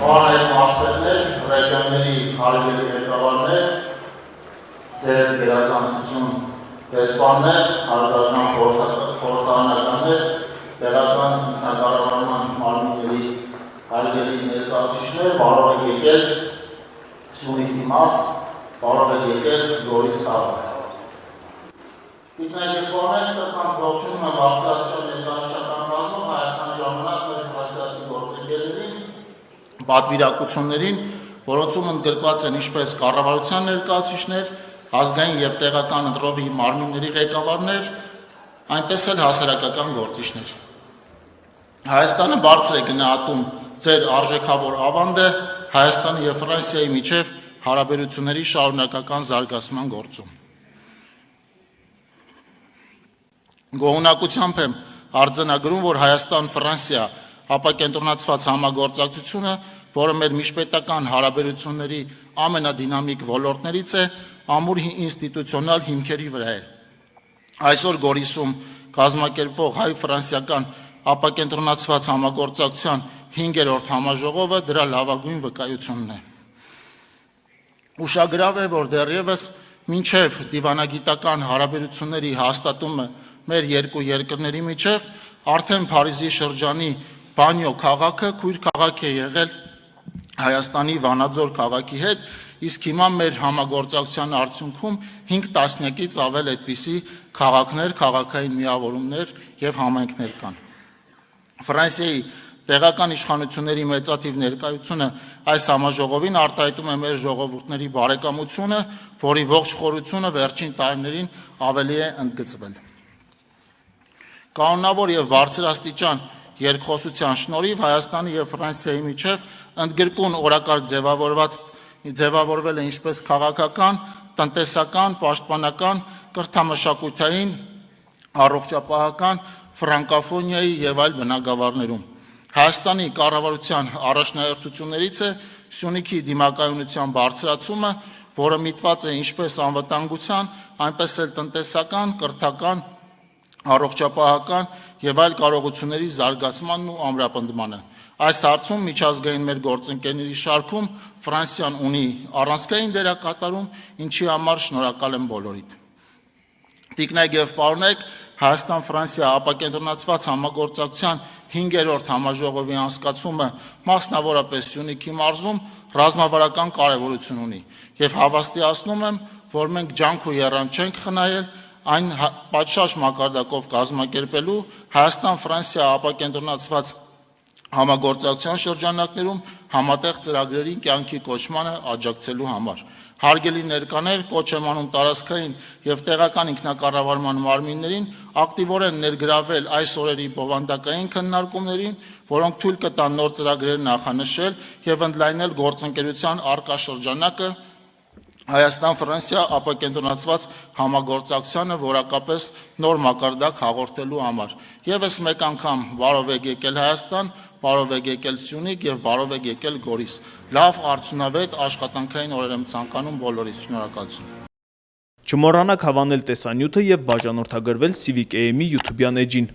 Պարոն մարզերներ, ռեգիոնների հարևելի ղեկավարներ, ձեր գերազանցություն դեսպաններ, հարգարժան խորհրդարանականներ, տեղական ինքնակառավարման մարմինների հարևելի ներկայացուցիչներ, բարով եք եկել Սյունիքի մարզ, բարով եք եկել Գորիս քաղաք։ Ինքնագեհորեն սրտանց ողջունում եմ բարձրաստիճան ներկայացուցչական կազմում Հայաստանի ժամանակ մեր ֆրանսիացի գործընկերներին, պատվիրակություններին, որոնցում ընդգրկված են ինչպես կառավարության ներկայացուցիչներ, ազգային եւ տեղական ընտրովի մարմինների ղեկավարներ, այնպես էլ հասարակական գործիչներ։ Հայաստանը բարձր է գնահատում ձեր արժեքավոր ավանդը Հայաստանի եւ Ֆրանսիայի միջև հարաբերությունների շարունակական զարգացման գործում։ Գոհունակությամբ եմ արձանագրում, որ Հայաստան-Ֆրանսիա ապակենտրոնացված համագործակցությունը, որը մեր միջպետական հարաբերությունների ամենադինամիկ ոլորտներից է, ամուր ինստիտուցիոնալ հիմքերի վրա է։ Այսօր Գորիսում կազմակերպվող հայ-ֆրանսիական ապակենտրոնացված համագործակցության 5-րդ համաժողովը դրա լավագույն վկայությունն է։ Ուշագրավ է, որ դեռևս մինչև դիվանագիտական հարաբերությունների հաստատումը մեր երկու երկրների միջև արդեն Փարիզի շրջանի Բանյո քաղաքը քույր քաղաք է եղել Հայաստանի Վանաձոր քաղաքի հետ, իսկ հիմա մեր համագործակցության արդյունքում 5 տասնյակից ավել այդպիսի քաղաքներ, քաղաքային միավորումներ եւ համայնքներ կան։ Ֆրանսիայի տեղական իշխանությունների մեծաթիվ ներկայությունը այս համաժողովին արտահայտում է մեր ժողովուրդների բարեկամությունը, որի ողջ խորությունը վերջին տարիներին ավելի է ընդգծվել։ Կանոնավոր եւ բարձրաստիճան երկխոսության շնորհիվ Հայաստանի եւ Ֆրանսիայի միջև ընդգրկուն օրակարգ ձևավորվել է ինչպես քաղաքական, տնտեսական, պաշտպանական, կրթամշակութային, առողջապահական, ֆրանկոֆոնիայի եւ այլ բնագավառներում։ Հայաստանի կառավարության առաջնահերթություններից է Սյունիքի դիմակայունության բարձրացումը, որը միտված է ինչպես անվտանգության, այնպես էլ տնտեսական, կրթական, առողջապահական եւ այլ կարողությունների զարգացմանն ու ամրապնդմանը։ Այս հարցում միջազգային մեր գործընկերների շարքում Ֆրանսիան ունի առանցքային դերակատարում, ինչի համար շնորհակալ եմ բոլորիդ։ Տիկնայք եւ պարոնեք, Հայաստան-Ֆրանսիա ապակենտրոնացված համագործակցության 5-րդ համաժողովի անցկացումը մասնավորապես Սյունիքի մարզում ռազմավարական կարևորություն ունի եւ հավաստիացնում եմ, որ մենք ջանք ու եռան չենք խնայել այն պատշաճ մակարդակով կազմակերպելու Հայաստան-Ֆրանսիա ապակենտրոնացված համագործակցության շրջանակներում համատեղ ծրագրերի կյանքի կոչմանը աջակցելու համար։ Հարգելի ներկաներ, կոչ եմ անում տարածքային եւ տեղական ինքնակառավարման մարմիններին ակտիվորեն ներգրավել այս օրերի բովանդակային քննարկումներին, որոնք թույլ կտան նոր ծրագրեր նախանշել եւ ընդլայնել գործընկերության առկա շրջանակը Հայաստան-Ֆրանսիա ապակենտրոնացված համագործակցությանը որակապես նոր մակարդակ հաղորդելու համար։ Եվս մեկ անգամ բարով եք եկել Հայաստան, բարով եք եկել Սյունիք եւ բարով եք եկել Գորիս։ Լավ արդյունավետ աշխատանքային օրեր եմ ցանկանում բոլորիս։ Շնորհակալություն։ Չմոռանաք հավանել տեսանյութը եւ բաժանորդագրվել Civic AM-ի YouTube-յան էջին։